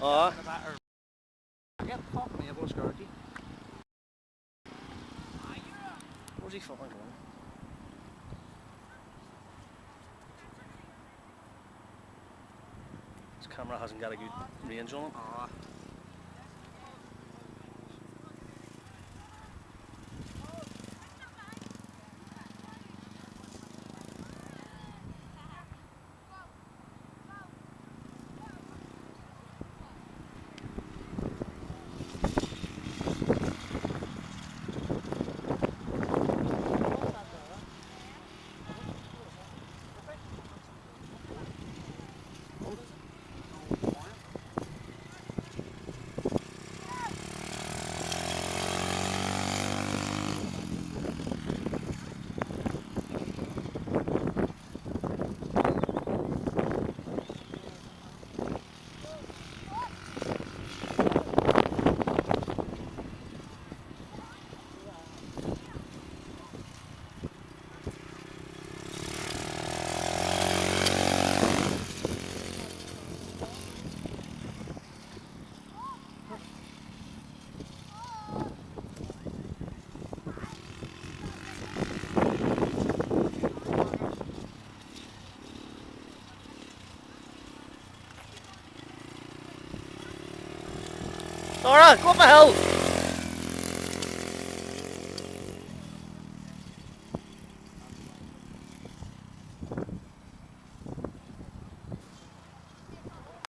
Aye. Get fuck me, I was scared. Where's he fucking going? His camera hasn't got a good range on it. Alright, go up the hill!